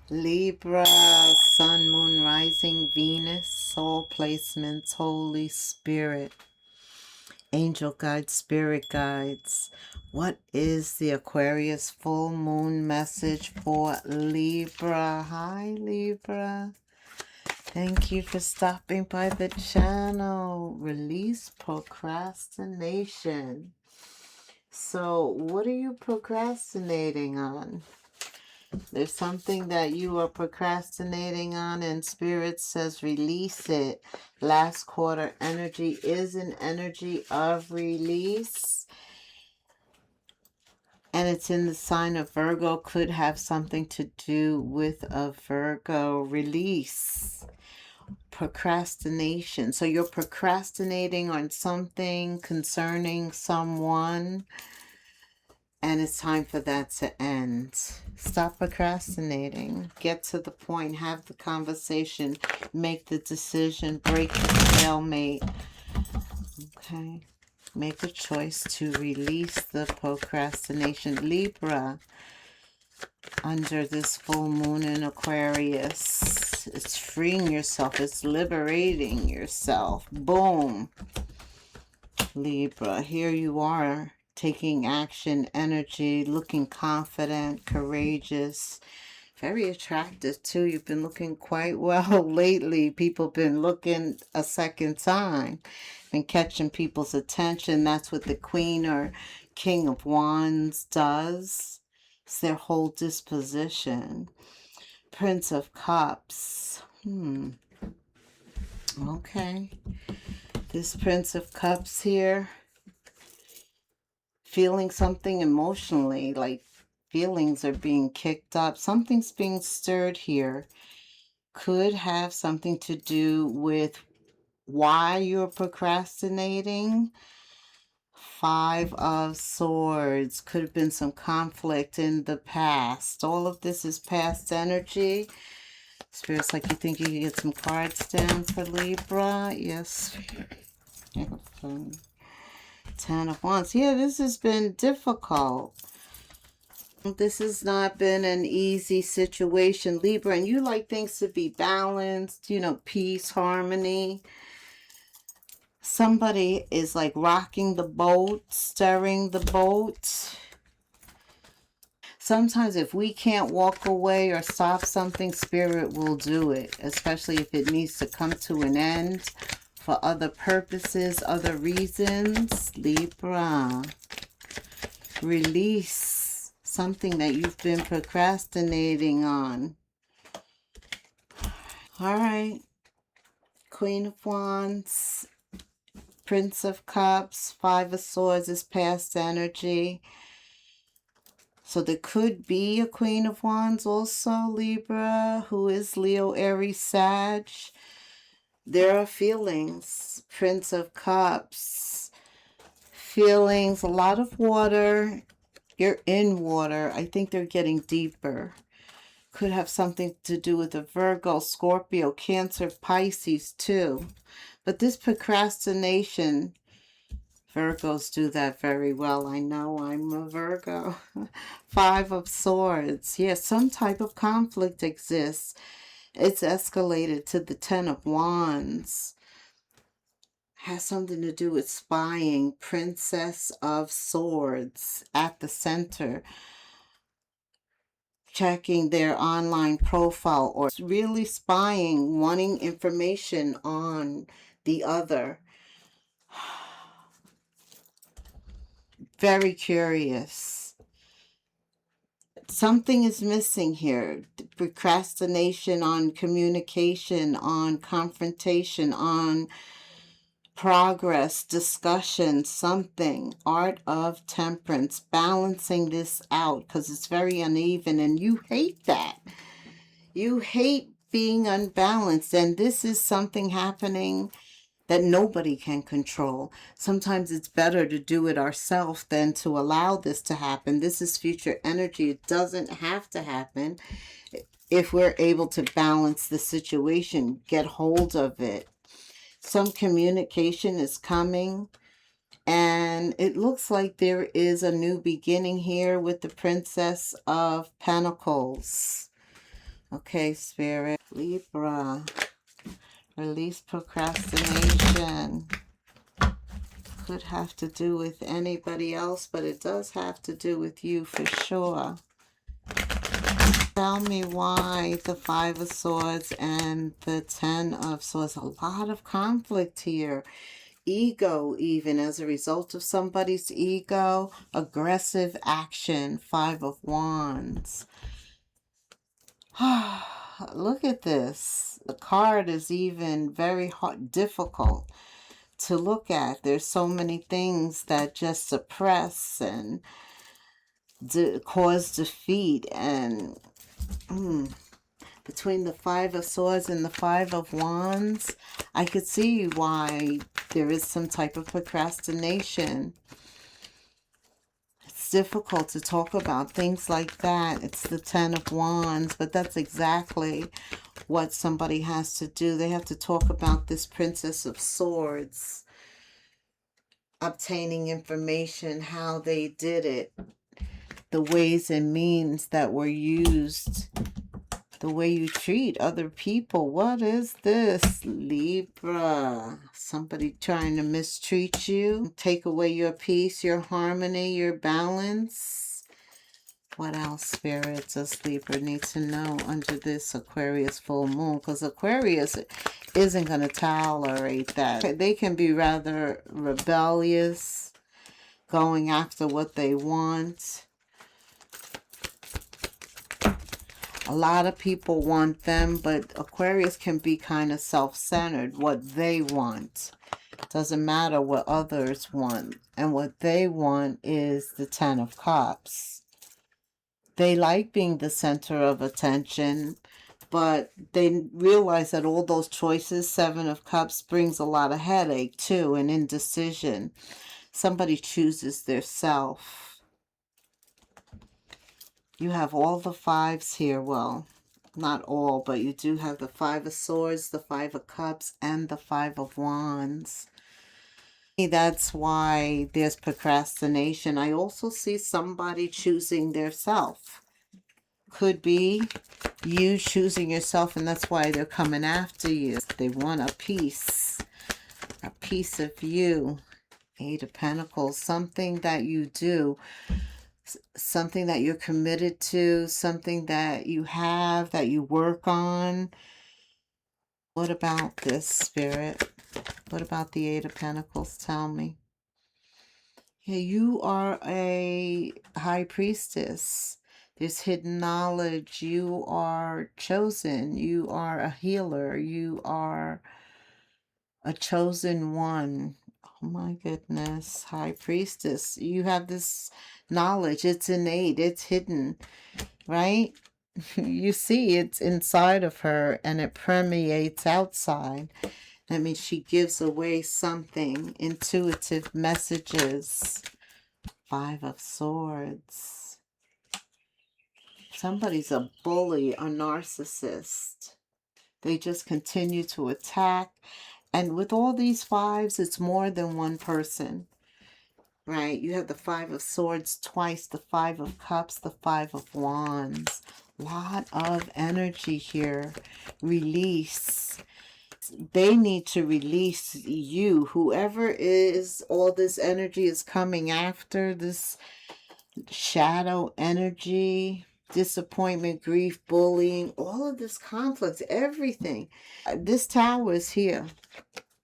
Libra, Sun, Moon, Rising, Venus, Soul Placements, Holy Spirit, Angel Guides, Spirit Guides. What is the Aquarius full moon message for Libra? Hi, Libra. Thank you for stopping by the channel. Release procrastination. So, what are you procrastinating on? There's something that you are procrastinating on, and Spirit says release it. Last quarter energy is an energy of release, and it's in the sign of Virgo. Could have something to do with a Virgo release. Procrastination. So you're procrastinating on something concerning someone, and it's time for that to end. Stop procrastinating. Get to the point. Have the conversation. Make the decision. Break the stalemate. Okay. Make a choice to release the procrastination. Libra, under this full moon in Aquarius, it's freeing yourself. It's liberating yourself. Boom. Libra, here you are, taking action, energy, looking confident, courageous, very attractive too. You've been looking quite well lately. People been looking a second time, been catching people's attention. That's what the Queen or King of Wands does. It's their whole disposition. Prince of Cups. Okay. This Prince of Cups here, feeling something emotionally, like feelings are being kicked up. Something's being stirred here. Could have something to do with why you're procrastinating. Five of Swords. Could have been some conflict in the past. All of this is past energy. Spirit's like, you think you can get some cards down for Libra? Yes. Ten of Wands. Yeah, this has been difficult. This has not been an easy situation, Libra, and you like things to be balanced, peace, harmony. Somebody is like rocking the boat, stirring the boat. Sometimes if we can't walk away or stop something, Spirit will do it, especially if it needs to come to an end for other purposes, other reasons. Libra, release something that you've been procrastinating on. All right. Queen of Wands, Prince of Cups, Five of Swords is past energy. So there could be a Queen of Wands also, Libra, who is Leo, Aries, Sag. There are feelings. Prince of Cups, feelings, a lot of water. You're in water. I think they're getting deeper. Could have something to do with a Virgo, Scorpio, Cancer, Pisces too. But this procrastination, Virgos do that very well. I know, I'm a Virgo. Five of Swords. Yes, some type of conflict exists. It's escalated to the Ten of Wands. Has something to do with spying. Princess of Swords at the center. Checking their online profile or really spying, wanting information on the other. Very curious. Something is missing here. Procrastination on communication, on confrontation, on progress, discussion, something. Art of Temperance, balancing this out because it's very uneven and you hate that. You hate being unbalanced, and this is something happening that nobody can control. Sometimes it's better to do it ourselves than to allow this to happen. This is future energy. It doesn't have to happen if we're able to balance the situation, get hold of it. Some communication is coming, and it looks like there is a new beginning here with the Princess of Pentacles. Okay, Spirit. Libra. Release procrastination. Could have to do with anybody else, but it does have to do with you for sure. Tell me why the Five of Swords and the Ten of Swords. A lot of conflict here. Ego, even as a result of somebody's ego. Aggressive action. Five of Wands. Look at this. The card is even very hard, difficult to look at. There's so many things that just suppress and cause defeat. And between the Five of Swords and the Five of Wands, I could see why there is some type of procrastination. It's difficult to talk about things like that. It's the Ten of Wands, but that's exactly what somebody has to do. They have to talk about this Princess of Swords, obtaining information, how they did it, the ways and means that were used, the way you treat other people. What is this, Libra? Somebody trying to mistreat you, take away your peace, your harmony, your balance. What else, Spirit, does Libra need to know under this Aquarius full moon? Because Aquarius isn't going to tolerate that. They can be rather rebellious, going after what they want. A lot of people want them, but Aquarius can be kind of self-centered, what they want. Doesn't matter what others want. And what they want is the Ten of Cups. They like being the center of attention, but they realize that all those choices, Seven of Cups, brings a lot of headache too, and indecision. Somebody chooses their self. You have all the fives here. Well, not all, but you do have the Five of Swords, the Five of Cups, and the Five of Wands. That's why there's procrastination. I also see somebody choosing their self. Could be you choosing yourself, and that's why they're coming after you. They want a piece of you. Eight of Pentacles, something that you do, something that you're committed to, something that you have, that you work on. What about this, Spirit? What about the Eight of Pentacles? Tell me. Yeah, you are a high priestess. There's hidden knowledge. You are chosen. You are a healer. You are a chosen one. Oh my goodness. High priestess. You have this knowledge. It's innate. It's hidden, right? You see it's inside of her and it permeates outside. That means she gives away something, intuitive messages. Five of Swords. Somebody's a bully, a narcissist. They just continue to attack. And with all these fives, it's more than one person, right? You have the Five of Swords twice, the Five of Cups, the Five of Wands. Lot of energy here. Release. They need to release you. Whoever is all this energy is coming after, this shadow energy, disappointment, grief, bullying, all of this conflict, everything. This tower is here.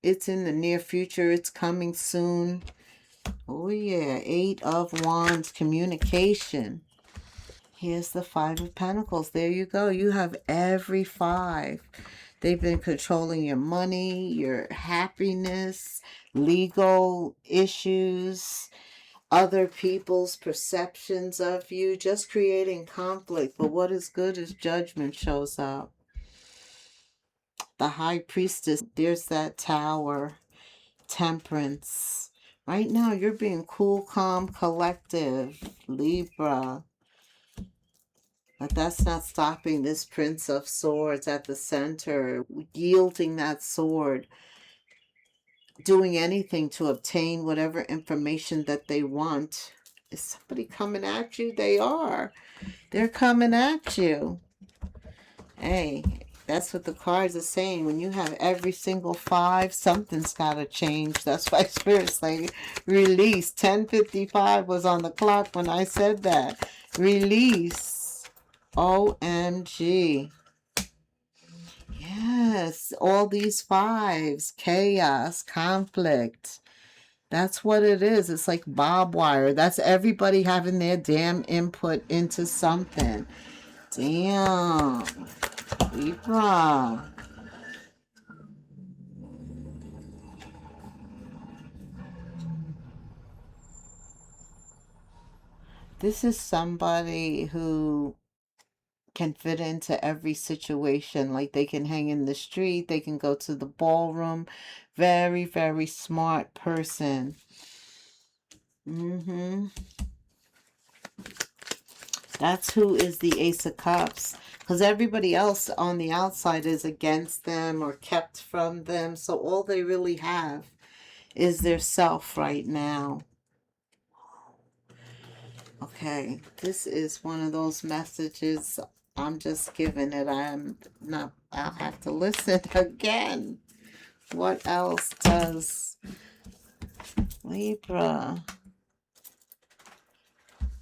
It's in the near future. It's coming soon. Oh yeah, Eight of Wands, communication. Here's the Five of Pentacles. There you go. You have every five. They've been controlling your money, your happiness, legal issues, other people's perceptions of you, just creating conflict. But what is good is judgment shows up. The High Priestess, there's that Tower, Temperance. Right now, you're being cool, calm, collective, Libra. But that's not stopping this Prince of Swords at the center, yielding that sword, doing anything to obtain whatever information that they want. Is somebody coming at you? They are. They're coming at you. Hey, that's what the cards are saying. When you have every single 5, something's got to change. That's why Spirit's like, release. 10:55 was on the clock when I said that. Release. OMG. Yes, all these 5s. Chaos, conflict. That's what it is. It's like barbed wire. That's everybody having their damn input into something. Damn. Libra. This is somebody who can fit into every situation. Like they can hang in the street, they can go to the ballroom. Very, very smart person. That's who is the Ace of Cups. Because everybody else on the outside is against them or kept from them. So all they really have is their self right now. Okay, this is one of those messages. I'm just giving it. I'm not, I'll have to listen again. What else does Libra?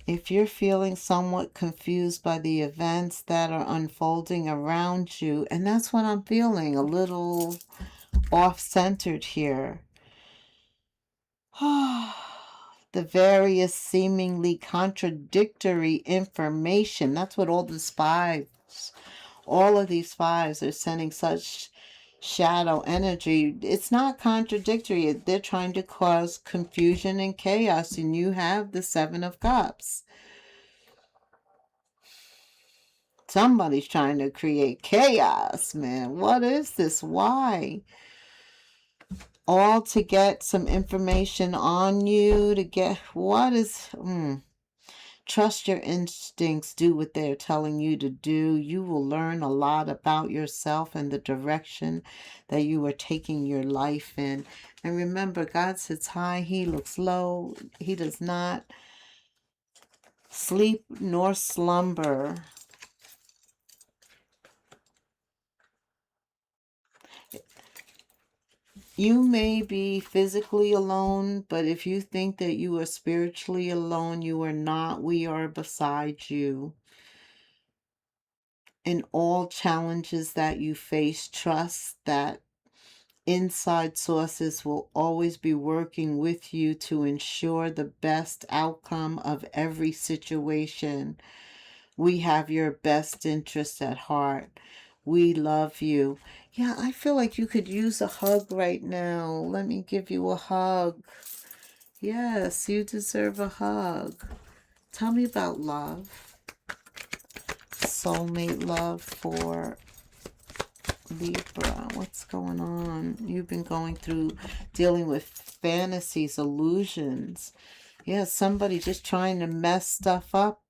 If you're feeling somewhat confused by the events that are unfolding around you, and that's what I'm feeling, a little off-centered here. The various seemingly contradictory information. That's what all the spies, all of these 5s are sending such shadow energy. It's not contradictory. They're trying to cause confusion and chaos, and you have the 7 of Cups. Somebody's trying to create chaos, man. What is this? Why? All to get some information on you, to get what is trust your instincts. Do what they're telling you to do. You will learn a lot about yourself and the direction that you are taking your life in. And remember, God sits high, he looks low. He does not sleep nor slumber. You may be physically alone, but if you think that you are spiritually alone, you are not. We are beside you. In all challenges that you face, trust that inside sources will always be working with you to ensure the best outcome of every situation. We have your best interest at heart. We love you. Yeah, I feel like you could use a hug right now. Let me give you a hug. Yes, you deserve a hug. Tell me about love. Soulmate love for Libra. What's going on? You've been going through dealing with fantasies, illusions. Yeah, somebody just trying to mess stuff up.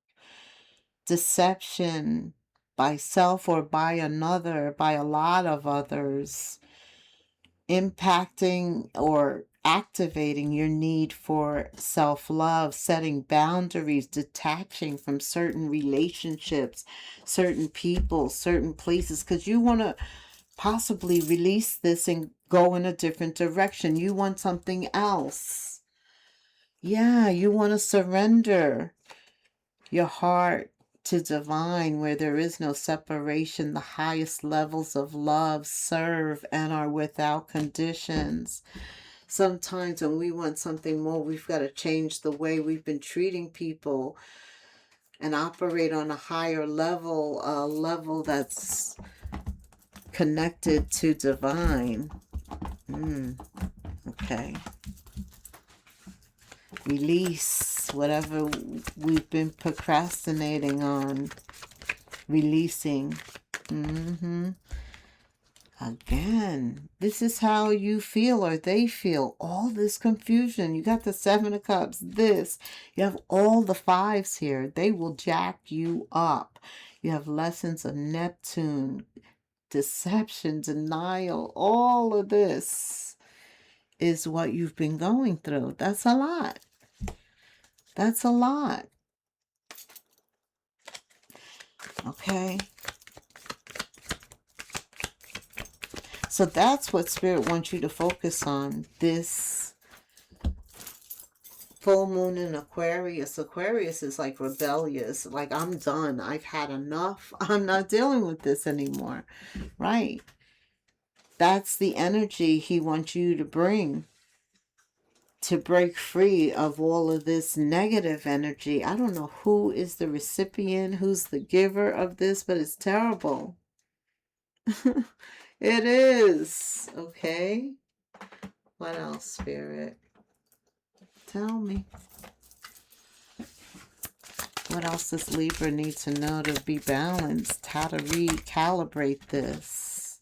Deception by self or by another, by a lot of others. Impacting or activating your need for self-love, setting boundaries, detaching from certain relationships, certain people, certain places, because you want to possibly release this and go in a different direction. You want something else. Yeah, you want to surrender your heart to divine, where there is no separation. The highest levels of love serve and are without conditions. Sometimes when we want something more, we've got to change the way we've been treating people and operate on a higher level, a level that's connected to divine. Okay. Release whatever we've been procrastinating on. Releasing. Again, this is how you feel or they feel. All this confusion. You got the 7 of Cups. This. You have all the 5s here. They will jack you up. You have lessons of Neptune. Deception, denial. All of this is what you've been going through. That's a lot. That's a lot. Okay. So that's what Spirit wants you to focus on. This full moon in Aquarius. Aquarius is like rebellious. Like, I'm done. I've had enough. I'm not dealing with this anymore. Right. That's the energy he wants you to bring, to break free of all of this negative energy. I don't know who is the recipient, who's the giver of this, but it's terrible. It is. Okay. What else, Spirit? Tell me. What else does Libra need to know to be balanced? How to recalibrate this?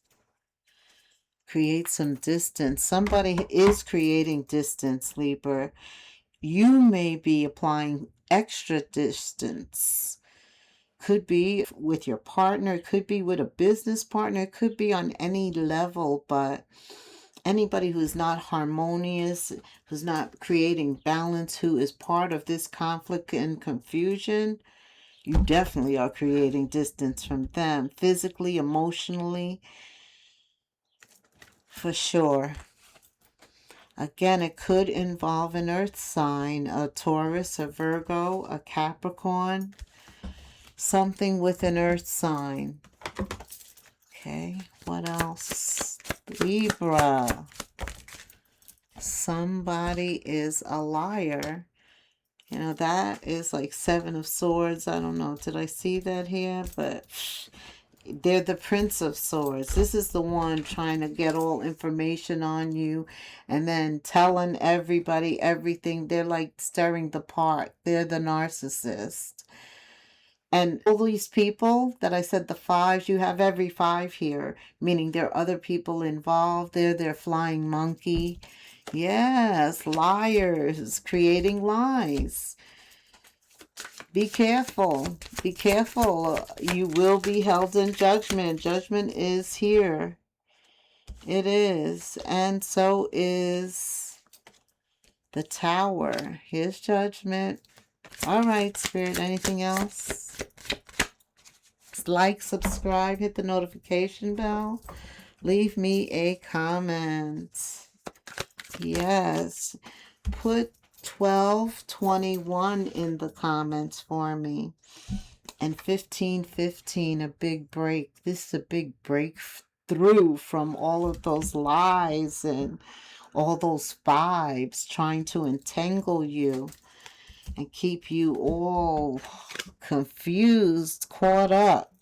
Create some distance. Somebody is creating distance, Libra. You may be applying extra distance. Could be with your partner, could be with a business partner, could be on any level, but anybody who's not harmonious, who's not creating balance, who is part of this conflict and confusion, you definitely are creating distance from them, physically, emotionally, for sure. Again, it could involve an earth sign, a Taurus, a Virgo, a Capricorn, something with an earth sign. Okay, what else? Libra. Somebody is a liar. You know, that is like Seven of Swords. I don't know. Did I see that here? But they're the Prince of Swords. This is the one trying to get all information on you and then telling everybody everything. They're like stirring the pot. They're the narcissist. And all these people that I said, the fives, you have every five here, meaning there are other people involved. They're their flying monkey. Yes, liars, creating lies. Be careful. Be careful. You will be held in judgment. Judgment is here. It is. And so is the Tower. Here's judgment. All right, Spirit. Anything else? Like, subscribe, hit the notification bell. Leave me a comment. Yes. Put 1221 in the comments for me. And 1515, a big break. This is a big breakthrough from all of those lies and all those vibes trying to entangle you and keep you all confused, caught up.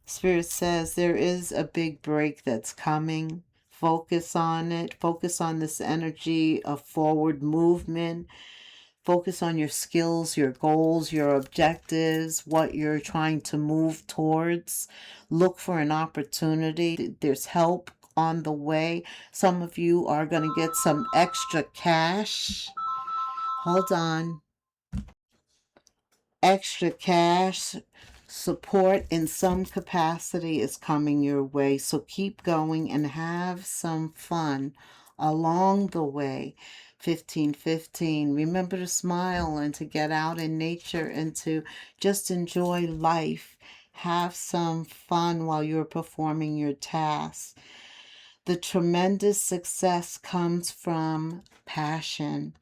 Spirit says there is a big break that's coming. Focus on it. Focus on this energy of forward movement. Focus on your skills, your goals, your objectives, what you're trying to move towards. Look for an opportunity. There's help on the way. Some of you are going to get some extra cash. Hold on. Extra cash support in some capacity is coming your way. So keep going and have some fun along the way. 1515. Remember to smile and to get out in nature and to just enjoy life. Have some fun while you're performing your tasks. The tremendous success comes from passion.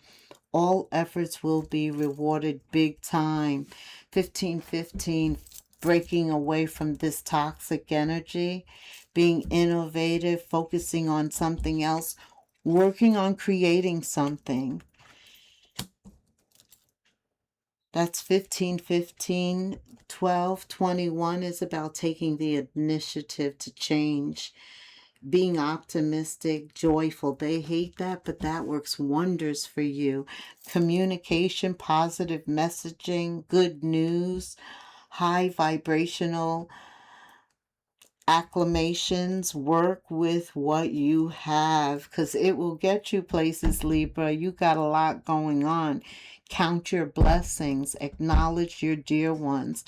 All efforts will be rewarded big time. 1515, breaking away from this toxic energy, being innovative, focusing on something else, working on creating something. That's 1515. 1221 is about taking the initiative to change, being optimistic, joyful. They hate that, but that works wonders for you. Communication, positive messaging, good news, high vibrational acclamations. Work with what you have because it will get you places, Libra. You got a lot going on. Count your blessings. Acknowledge your dear ones.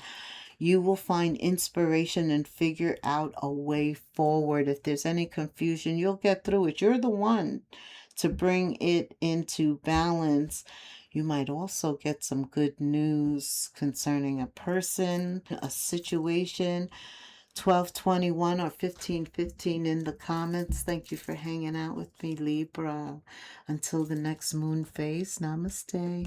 You will find inspiration and figure out a way forward. If there's any confusion, you'll get through it. You're the one to bring it into balance. You might also get some good news concerning a person, a situation, 1221 or 1515 in the comments. Thank you for hanging out with me, Libra. Until the next moon phase, namaste.